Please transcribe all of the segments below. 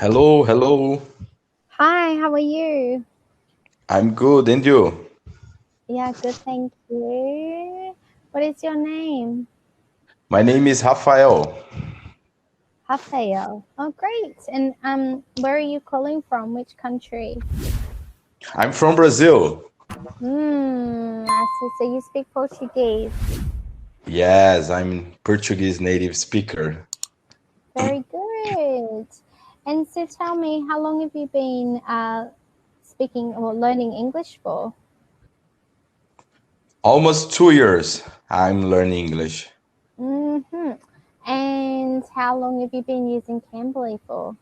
Hello, hello. Hi, how are you? I'm good, and you? Yeah, good, thank you. What is your name? My name is Rafael. Rafael. Oh, great. And where are you calling from? Which country? I'm from Brazil. I see. So you speak Portuguese. Yes, I'm Portuguese native speaker. Very good. And so tell me, how long have you been speaking or learning English for? Almost 2 years I'm learning English. Mm-hmm. And how long have you been using Cambly for?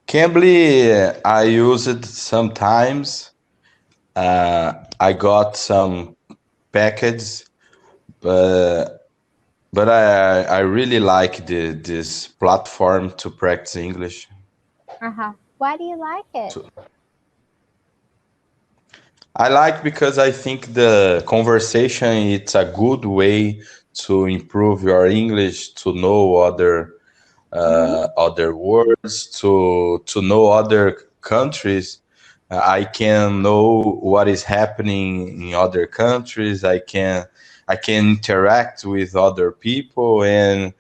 Cambly, I use it sometimes. I got some package, but I really like this platform to practice English. Uh-huh. Why do you like it? I like because I think the conversation it's a good way to improve your English, to know Mm-hmm. other words, to know other countries. I can know what is happening in other countries. I can interact with other people, and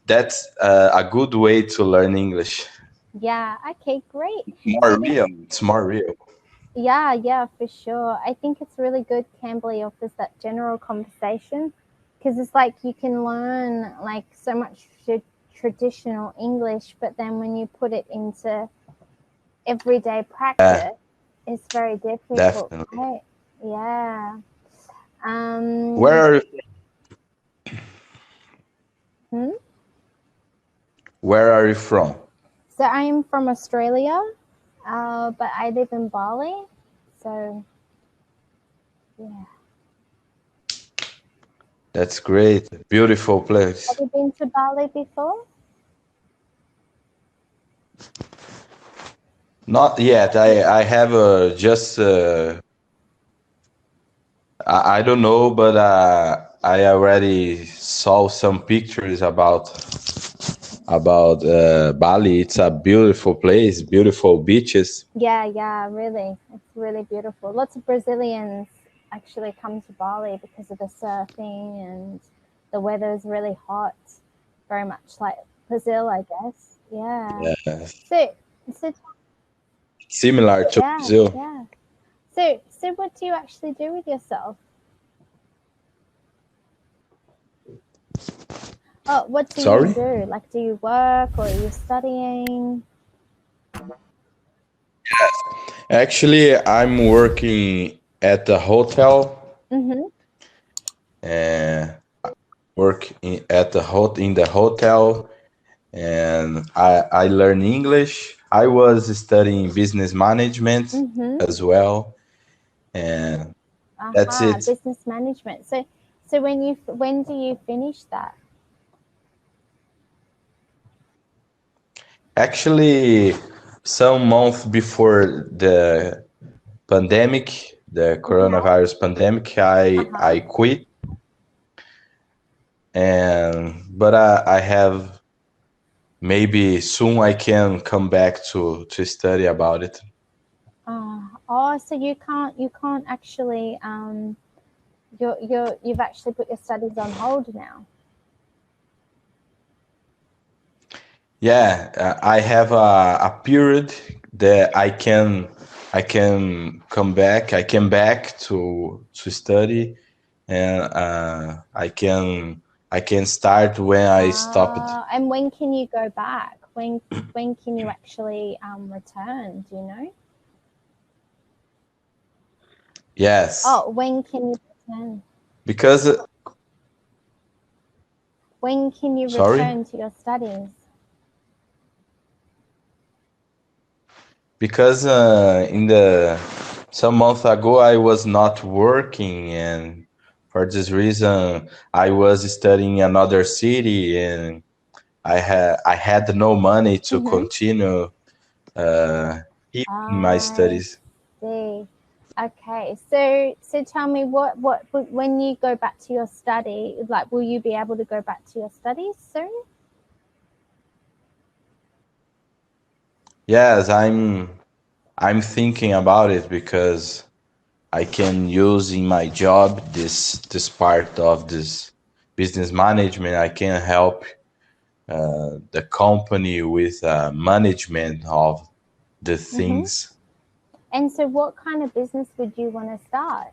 that's a good way to learn English. Yeah, okay, great. More I think, real. It's more real. yeah, for sure. I think it's really good Cambly offers that general conversation because it's like you can learn like so much traditional English, but then when you put it into everyday Yeah, practice, it's very difficult, definitely. right? Yeah. Where Um, are hmm? Where are you from? So I am from Australia, but I live in Bali. So yeah. That's great. Beautiful Have place. you been to Bali before? Not yet. I have just I don't know, but I already saw some pictures about Bali. It's a beautiful place, beautiful beaches. Yeah, really. It's really beautiful. Lots of Brazilians actually come to Bali because of the surfing and the weather is really hot, very much like Brazil, I guess. Yeah. Yes. So, so Similar to yeah, Brazil. yeah. So what do you actually do with yourself? Oh, what do you Sorry? do? Like, do you work or are you studying? Actually, I'm working at the hotel Mm-hmm. and in the hotel, and I learn English. I was studying business management Mm-hmm. as well, and that's Aha, it. business management. So when do you finish that? Actually, some month before the pandemic, the Okay. coronavirus pandemic, I Uh-huh. quit, and but I have maybe soon I can come back to study about it. Oh, so you can't actually you've actually put your studies on hold now. Yeah, I have a period that I can come back. I can back to study, and I can start when I stopped. And when can you go back? When can you actually return? Do you know? Yes, Oh, when can you return? because When can you sorry, return to your studies? because in the some month ago I was not working, and for this reason I was studying in another city, and I had no money to Mm-hmm. continue uh, in my I studies. see. Okay, so tell me what when you go back to your study, like will you be able to go back to your studies soon? Yes, I'm thinking about it because I can use in my job this part of this business management. I can help the company with management of the Mm-hmm. things. And so, what kind of business would you want to start?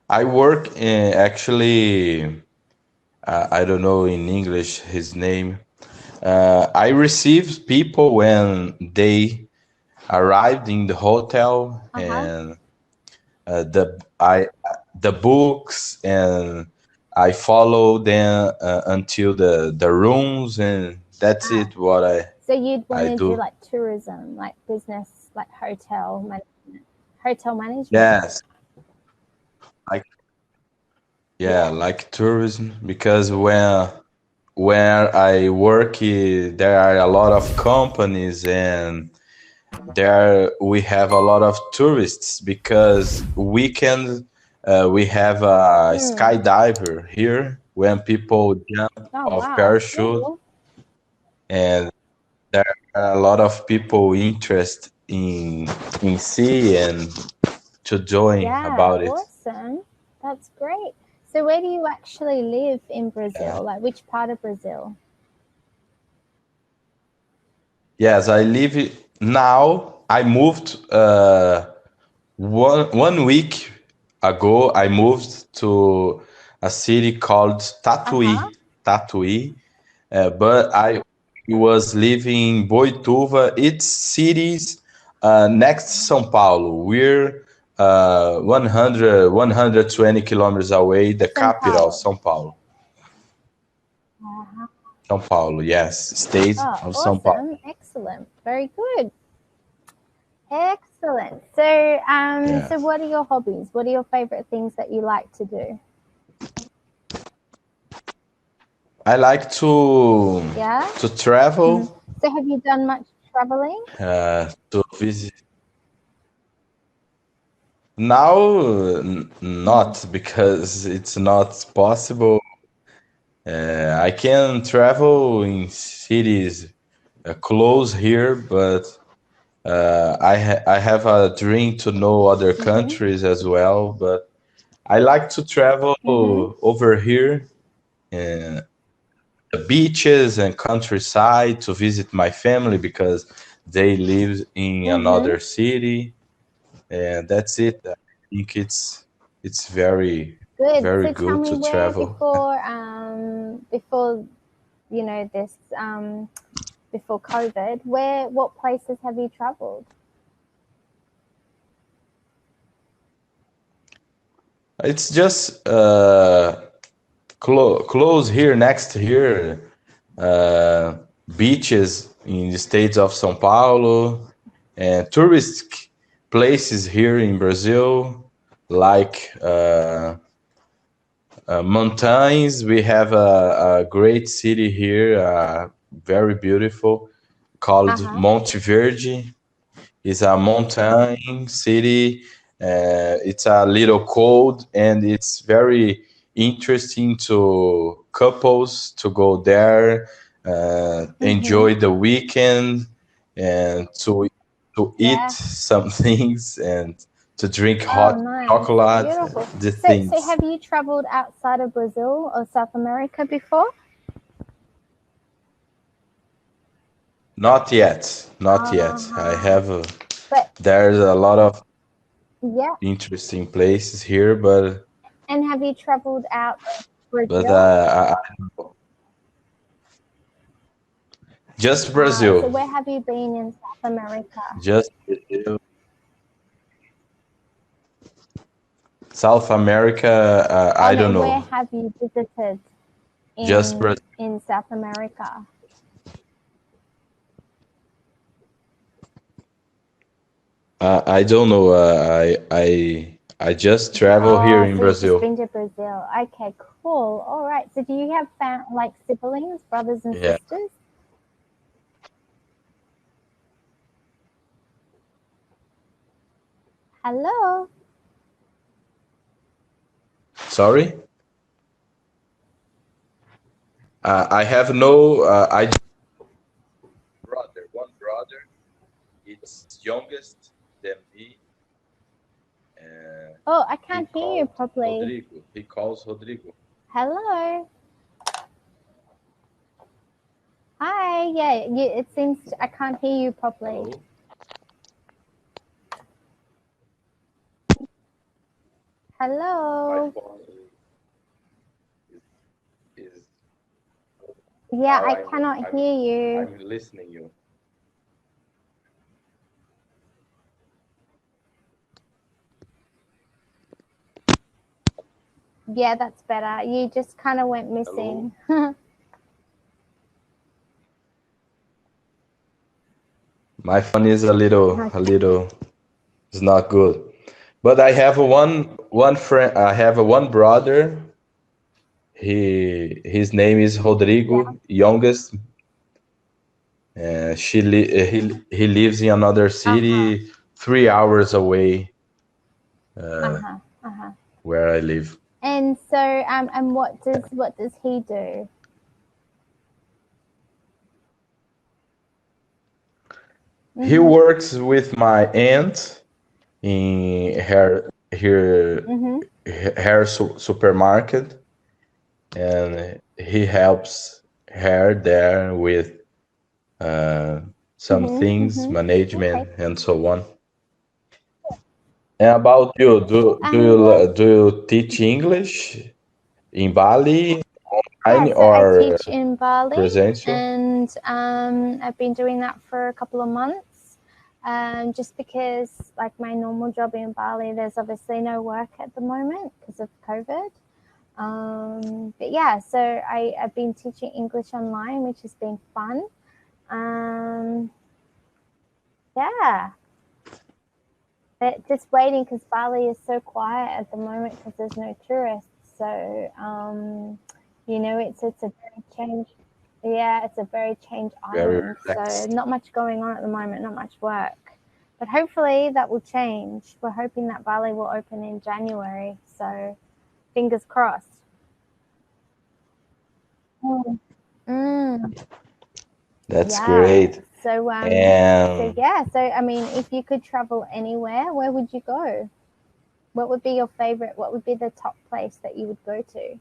I work in, actually, I don't know in English his name. I receive people when they arrived in the hotel, Uh huh. and the books, and I follow them until the rooms, and that's Ah, it. What so you'd want I to do do. like tourism, like business, like hotel management. Yes, like yeah, Yeah. like tourism, because where I work, there are a lot of companies, and there we have a lot of tourists because we have a Mm. skydiver here when people jump Oh off wow, parachute, cool. and there are a lot of people interest in see and to join Yeah, about it. awesome. That's great. So where do you actually live in Brazil? Like which part of Brazil? Yes, I live now. I moved one week ago. I moved to a city called Uh huh. Tatuí. But I was living in Boituva. It's cities next to São Paulo. We're 120 kilometers away, the São capital, Paulo. São Paulo. Uh-huh. São Paulo, yes, state Oh, of São Paulo. awesome. Excellent. Very good. Excellent. So, Yeah. so what are your hobbies? What are your favorite things that you like to do? I like Yeah. to Hmm. travel, So, have you done much traveling? to visit. Now, Hmm. not because it's not possible. I can travel in cities close here, but I have a dream to know other Hmm. countries as well. But I like to travel Hmm. over here, uh, the beaches and countryside to visit my family because they live in Hmm. another city, and that's it. I think it's very Good. very So, tell good me to where travel. before this before COVID, what places have you traveled? It's just close here, next here, uh, beaches in the states of São Paulo, and tourist places here in Brazil, like mountains. We have a great city here, very beautiful, Uh called huh. Monte Verde. It's a mountain city. It's a little cold, and it's very interesting to couples to go there, Hmm. enjoy the weekend, and to eat Yeah. some things and to drink Oh, hot nice. chocolate. Beautiful. The So things. have you traveled outside of Brazil or South America before? Not yet, not yet. I Uh-huh. have. But There's a lot of yeah. interesting places here, And have you traveled out of but Brazil? just So Brazil. where have you been in South America? Just Brazil. South America, Oh I no, don't where know. have you visited Just Brazil. in South America? I don't know. I just travel here Oh, in so you've just Brazil. been to Brazil. Okay, cool. All right. So do you have like siblings, brothers and Yeah. sisters? Hello. Sorry. I have no. I one brother. It's youngest than me. Oh, I can't hear you properly. Rodrigo. He calls Rodrigo. Hello. Hi. Yeah, it seems I can't hear you properly. Hello. Yeah, I cannot hear you. I'm listening you. Yeah, that's better. You just kind of went missing. My phone is a little. It's not good. But I have one friend. I have one brother. His name is Rodrigo, youngest. He lives in another city, 3 hours away, where I live. And so, and what does he do? He works with my aunt in her supermarket, and he helps her there with some things, management, and so on. And about you, do you teach English in Bali, online, Yeah, so or I teach in Bali, presential? and I've been doing that for a couple of months. Just because, like, my normal job in Bali, there's obviously no work at the moment because of COVID. But yeah, so I've been teaching English online, which has been fun. Yeah. But just waiting because Bali is so quiet at the moment because there's no tourists. So, you know, it's a very changed. Yeah, it's a very changed island. So not much going on at the moment, not much work. But hopefully that will change. We're hoping that Bali will open in January. So fingers crossed. That's great. So, so I mean, if you could travel anywhere, where would you go? What would be your favorite? What would be the top place that you would go to?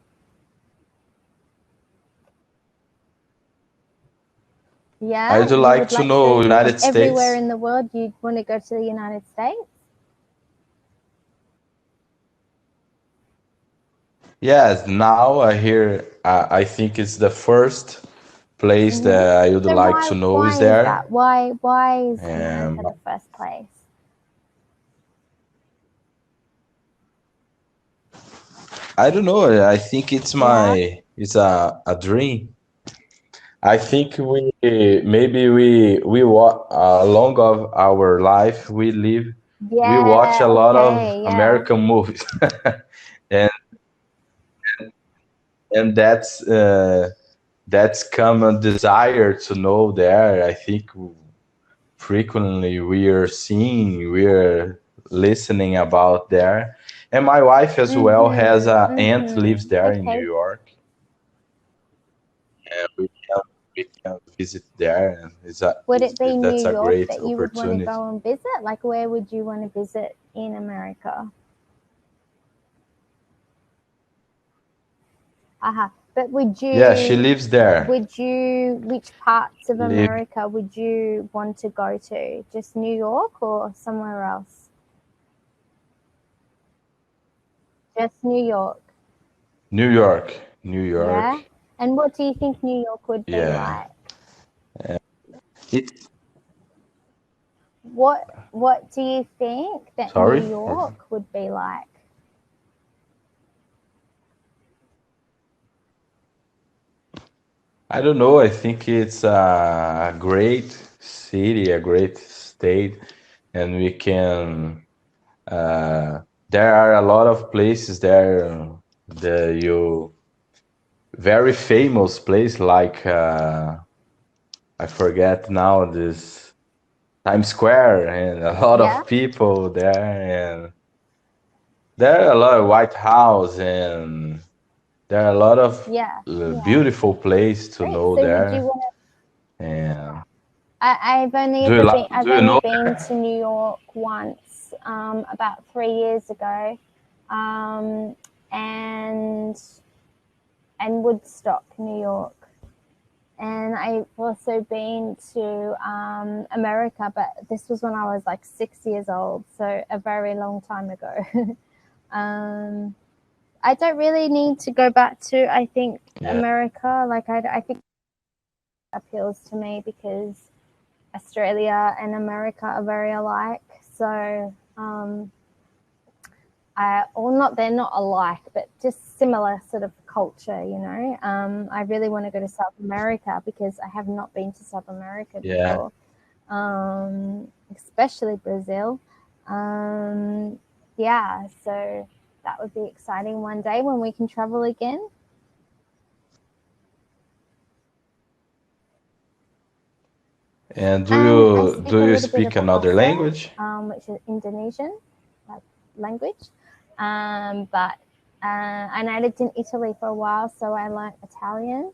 Yeah, I'd like to know United States. Everywhere in the world, you'd want to go to the United States? Yes, now I think it's the first place that I would like to know is there. That? Why is America the first place? I don't know. I think it's a dream. I think along of our life we watch a lot of American movies, and that's common desire to know there. I think frequently we are listening about there, and my wife as well has an aunt lives there in New York, and we can visit there, and would it be New York that you would want to opportunity. go and visit? Like, where would you want to visit in America? But would you? Yeah, she lives there. Which parts of America would you want to go to? Just New York or somewhere else? Just New York. New York. Yeah. And what do you think New York would be like? What do you think that New York would be like? I don't know. I think it's a great city, a great state, and we can. There are a lot of places there. Very famous place like I forget now this Times Square, and a lot of people there, and there are a lot of White House, and There are a lot of Yeah. beautiful place to Great. know So would you there. want to? And I've only do you ever like? been. I've Do you only know? been to New York once, about 3 years ago, and Woodstock, New York. And I've also been to America, but this was when I was like 6 years old, so a very long time ago. I don't really need to go back to, I think, America. Like, I think it appeals to me because Australia and America are very alike. So, they're not alike, but just similar sort of culture, you know. I really want to go to South America because I have not been to South America before, especially Brazil. Yeah, so that would be exciting one day when we can travel again. And do you speak another Bahasa, language? which is Indonesian language. But and I lived in Italy for a while, so I learned Italian.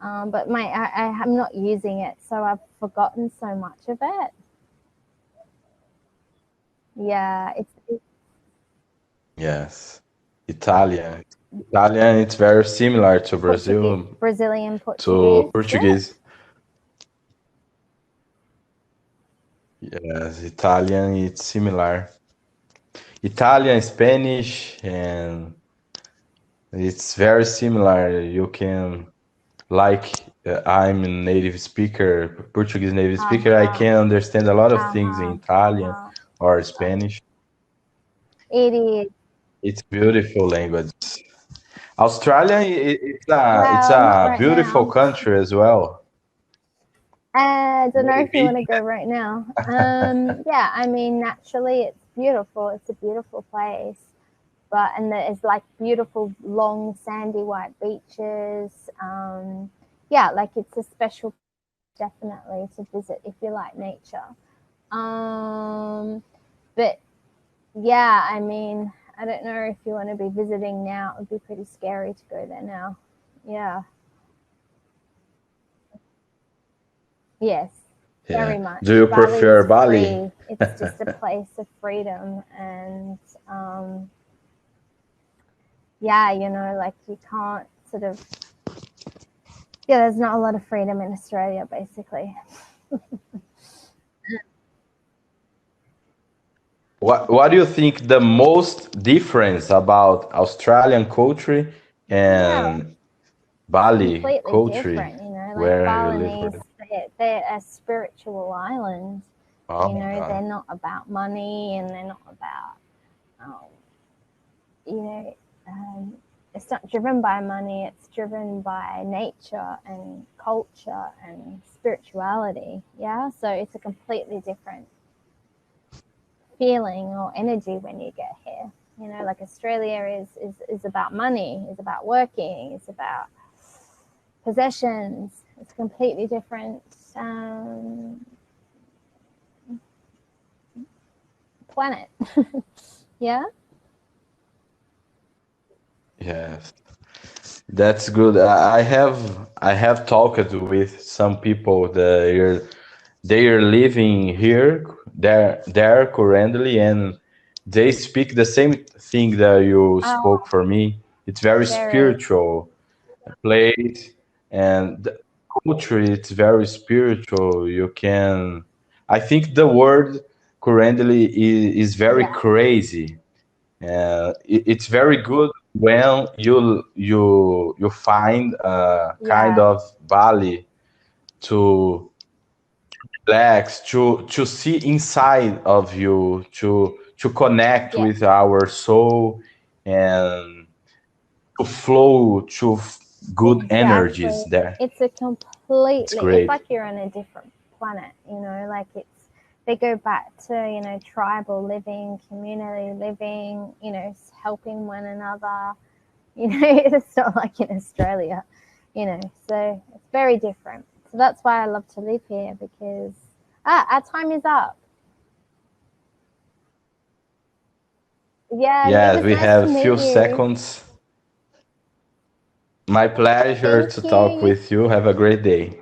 But I'm not using it, so I've forgotten so much of it. Yeah, it's Yes, Italian. Italian, it's very similar to Brazilian to Portuguese. Portuguese. Yes, Italian, it's similar. Italian, Spanish, and it's very similar. You can, like, I'm a native speaker, Portuguese native speaker. I can understand a lot of things in Italian or Spanish. It is. It's beautiful language. Australia, it's Well, not a right beautiful now. country as well. I don't know if you Maybe. want to go right now. Yeah, I mean, naturally, it's beautiful. It's a beautiful place. And there's like beautiful, long, sandy, white beaches. Yeah, like it's a special, definitely, to visit if you like nature. But yeah, I mean, I don't know if you want to be visiting now. It would be pretty scary to go there now. Yeah. Yes, very much. Do you prefer Bali? Free. It's just a place of freedom, and yeah, you know, like you can't sort of. Yeah, there's not a lot of freedom in Australia, basically. What do you think the most difference about Australian culture and Bali Completely culture, different, you know, like where you live? Balinese, they're a spiritual island. Oh You my know, they're God. not about money, and they're not about, you know, it's not driven by money. It's driven by nature and culture and spirituality. Yeah, so it's a completely different feeling or energy when you get here. You know, like Australia is about money, is about working, it's about possessions. It's a completely different planet. Yeah. Yes, that's good. I have talked with some people that they are living here, there currently, and they speak the same thing that you spoke for me. It's very spiritual place, and the culture, it's very spiritual. You can, I think the word currently is very crazy. It's very good when you find a kind of Bali to relax, to see inside of you, to connect with our soul, and to flow to good energies there. It's a It's completely, it's great. like you're on a different planet, you know, like they go back to, you know, tribal living, community living, you know, helping one another, you know. It's not like in Australia, you know, so it's very different. So that's why I love to live here, because our time is up. Yeah, it Yes, was we nice have to a meet few you. seconds. My pleasure Thank to talk you. with you. Have a great day.